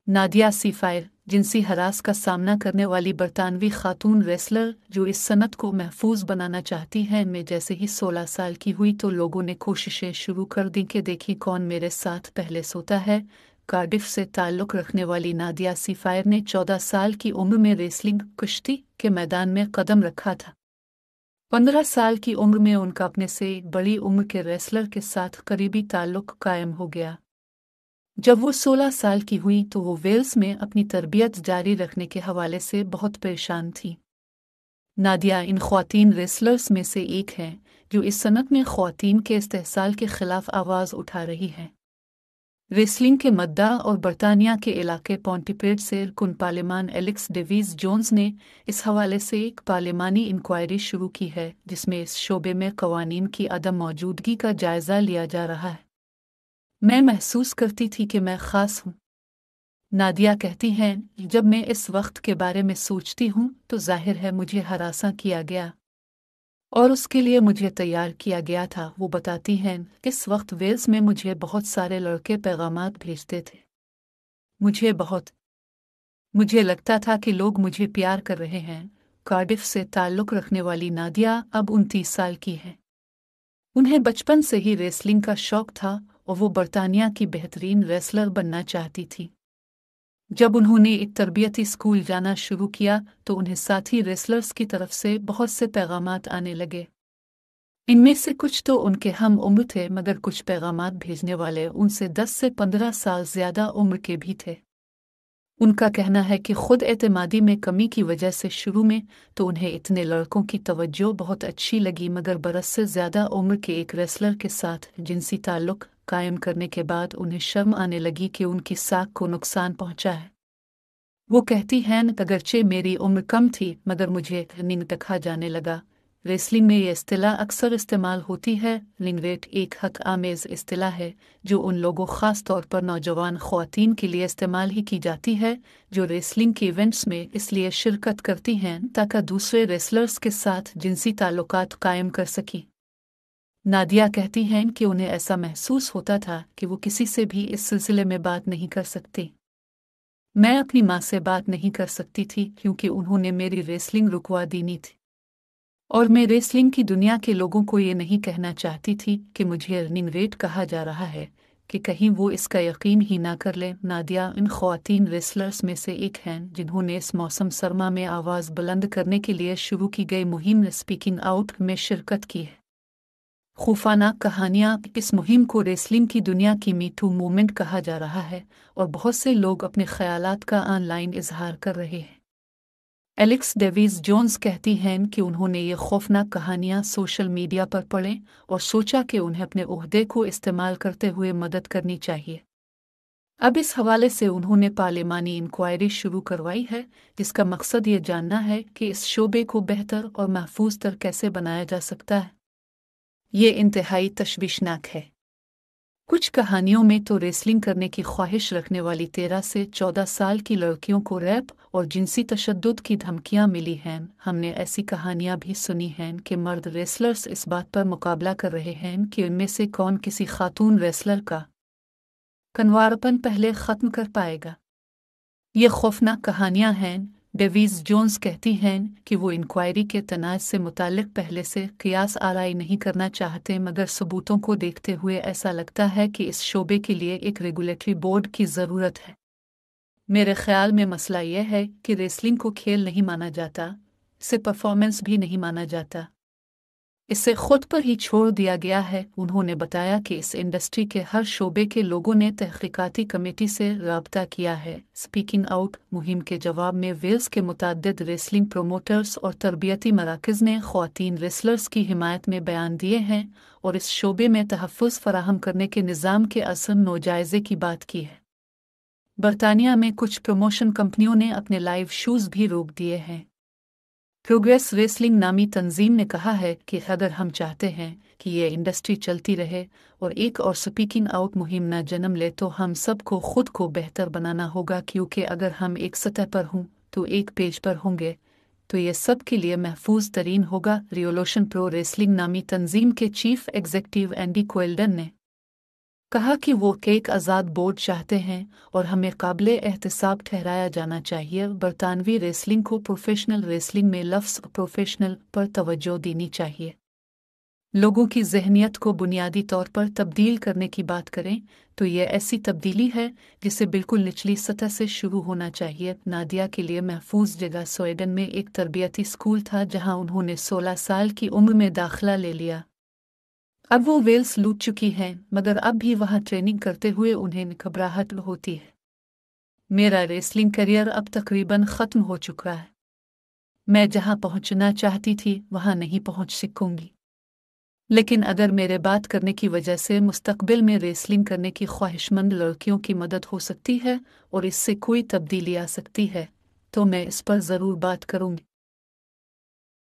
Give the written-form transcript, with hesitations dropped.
Nadia सीफायर जिनसी harass का सामना करने वाली बरतानवी खातून रेसलर जो इस सनत को महफूज बनाना चाहती हैं में जैसे ही 16 साल की हुई तो लोगों ने कोशिशें शुरू कर दी कि देखी कौन मेरे साथ पहले सोता है। कार्डिफ से ताल्लुक़ रखने वाली नादिया सीफायर ने 14 साल की उम्र में रेसलिंग कुश्ती के मैदान में कदम रखा था। 15 साल की उम्र में उनका अपने से बड़ी उम्र के रेसलर के साथ करीबी ताल्लुक़ कायम हो गया। जब वो 16 साल की हुई तो वो वेल्स में अपनी तरबियत जारी रखने के हवाले से बहुत परेशान थी। नादिया इन ख्वातीन रेसलर्स में से एक हैं जो इस सनत में ख्वातीन के इस्तेहसाल के खिलाफ आवाज़ उठा रही हैं। रेसलिंग के मद्दा और बरतानिया के इलाके पॉन्टिप्रेड से रुकन पार्लिमान एलेक्स डेवीज़ जोन्स ने इस हवाले से एक पार्लिमानी इंक्वायरी शुरू की है जिसमें इस शोबे में कवानीन की अदम मौजूदगी का जायज़ा लिया जा रहा है। मैं महसूस करती थी कि मैं ख़ास हूँ। नादिया कहती हैं जब मैं इस वक्त के बारे में सोचती हूँ तो जाहिर है मुझे हरासा किया गया और उसके लिए मुझे तैयार किया गया था। वो बताती हैं इस वक्त वेल्स में मुझे बहुत सारे लड़के पैगामात भेजते थे। मुझे लगता था कि लोग मुझे प्यार कर रहे हैं। कार्डिफ से ताल्लुक़ रखने वाली नादिया अब 29 साल की है। उन्हें बचपन से ही रेसलिंग का शौक था और वो बरतानिया की बेहतरीन रेसलर बनना चाहती थी। जब उन्होंने एक तरबियती स्कूल जाना शुरू किया तो उन्हें साथी रेसलर्स की तरफ से बहुत से पैगामात आने लगे। इनमें से कुछ तो उनके हम उम्र थे मगर कुछ पैगामात भेजने वाले उनसे 10 से 15 साल ज़्यादा उम्र के भी थे। उनका कहना है कि खुद एतमादी में कमी की वजह से शुरू में तो उन्हें इतने लड़कों की तवज्जो बहुत अच्छी लगी मगर बरस से ज़्यादा उम्र के एक रेसलर के साथ जिनसी ताल्लुक़ कायम करने के बाद उन्हें शर्म आने लगी कि उनकी साख को नुकसान पहुंचा है। वो कहती हैं अगरचे मेरी उम्र कम थी मगर मुझे नींद तखा जाने लगा। रेसलिंग में ये इस्तिलाह अक्सर इस्तेमाल होती है। लिंगरेट एक हक आमेज़ इस्तिलाह है जो उन लोगों ख़ास तौर पर नौजवान ख़वातीन के लिए इस्तेमाल ही की जाती है जो रेसलिंग के इवेंट्स में इसलिए शिरकत करती हैं ताकि दूसरे रेसलर्स के साथ जिनसी ताल्लुकात कायम कर सकें। नादिया कहती हैं कि उन्हें ऐसा महसूस होता था कि वो किसी से भी इस सिलसिले में बात नहीं कर सकती। मैं अपनी माँ से बात नहीं कर सकती थी क्योंकि उन्होंने मेरी रेसलिंग रुकवा दीनी थी और मैं रेसलिंग की दुनिया के लोगों को ये नहीं कहना चाहती थी कि मुझे अर्निंग रेट कहा जा रहा है कि कहीं वो इसका यकीन ही ना कर लें। नादिया इन ख्वातीन रेसलर्स में से एक हैं जिन्होंने इस मौसम सरमा में आवाज़ बुलंद करने के लिए शुरू की गई मुहिम स्पीकिंग आउट में शिरकत की है। खौफनाक कहानियाँ इस मुहिम को रेसलिंग की दुनिया की मीटू मूवमेंट कहा जा रहा है और बहुत से लोग अपने ख्यालात का ऑनलाइन इजहार कर रहे हैं। एलेक्स डेवीज़ जोन्स कहती हैं कि उन्होंने ये खौफनाक कहानियाँ सोशल मीडिया पर पढ़ें और सोचा कि उन्हें अपने ओहदे को इस्तेमाल करते हुए मदद करनी चाहिए। अब इस हवाले से उन्होंने पार्लिमानी इंक्वायरी शुरू करवाई है जिसका मकसद ये जानना है कि इस शोबे को बेहतर और महफूज तर कैसे बनाया जा सकता है। ये इंतहाई तशवीशनाक है। कुछ कहानियों में तो रेसलिंग करने की ख्वाहिश रखने वाली 13 से 14 साल की लड़कियों को रैप और जिनसी तशद्दुद की धमकियां मिली हैं। हमने ऐसी कहानियां भी सुनी हैं कि मर्द रेसलर्स इस बात पर मुकाबला कर रहे हैं कि उनमें से कौन किसी खातून रेसलर का कन्वारपन पहले ख़त्म कर पाएगा। ये खौफनाक कहानियां हैं। डेवीज़ जोन्स कहती हैं कि वो इंक्वायरी के तनाज़ से मुताल्लिक़ पहले से क़ियास आराई नहीं करना चाहते मगर सबूतों को देखते हुए ऐसा लगता है कि इस शोबे के लिए एक रेगुलेटरी बोर्ड की ज़रूरत है। मेरे ख़्याल में मसला यह है कि रेसलिंग को खेल नहीं माना जाता, इसे परफॉर्मेंस भी नहीं माना जाता, इसे खुद पर ही छोड़ दिया गया है। उन्होंने बताया कि इस इंडस्ट्री के हर शोबे के लोगों ने तहक़ीक़ाती कमेटी से राब्ता किया है। स्पीकिंग आउट मुहिम के जवाब में वेल्स के मुतअद्दिद रेसलिंग प्रोमोटर्स और तरबियती मराकज़ ने ख़वातीन रेसलर्स की हिमायत में बयान दिए हैं और इस शोबे में तहफ़्फ़ुज़ फ़राहम करने के निज़ाम के असम नोजायज़े की बात की है। बरतानिया में कुछ प्रमोशन कंपनियों ने अपने लाइव शोज़ भी रोक दिए हैं। प्रोग्रेस रेसलिंग नामी तंजीम ने कहा है कि अगर हम चाहते हैं कि ये इंडस्ट्री चलती रहे और एक और स्पीकिंग आउट मुहिम न जन्म ले तो हम सबको खुद को बेहतर बनाना होगा क्योंकि अगर हम एक सतह पर हों तो एक पेज पर होंगे तो ये सब के लिए महफूज तरीन होगा। रिवोल्यूशन प्रो रेसलिंग नामी तंजीम के चीफ एग्जीक्यूटिव एंडी क्वेल्डन ने کہا کہ وہ ایک آزاد بورڈ چاہتے ہیں اور ہمیں قابل احتساب ٹھہرایا جانا چاہیے۔ برطانوی ریسلنگ کو پروفیشنل ریسلنگ میں لفظ پروفیشنل پر توجہ دینی چاہیے۔ لوگوں کی ذہنیت کو بنیادی طور پر تبدیل کرنے کی بات کریں تو یہ ایسی تبدیلی ہے جسے بالکل نچلی سطح سے شروع ہونا چاہیے۔ نادیہ کے لیے محفوظ جگہ سویڈن میں ایک تربیتی اسکول تھا جہاں انہوں نے 16 سال کی عمر میں داخلہ لے لیا۔ اب وہ ویلس لوٹ چکی ہیں مگر اب بھی وہاں ٹریننگ کرتے ہوئے انہیں گھبراہٹ ہوتی ہے۔ میرا ریسلنگ کیریئر اب تقریباً ختم ہو چکا ہے۔ میں جہاں پہنچنا چاہتی تھی وہاں نہیں پہنچ سکوں گی، لیکن اگر میرے بات کرنے کی وجہ سے مستقبل میں ریسلنگ کرنے کی خواہشمند لڑکیوں کی مدد ہو سکتی ہے اور اس سے کوئی تبدیلی آ سکتی ہے تو میں اس پر ضرور بات کروں گی۔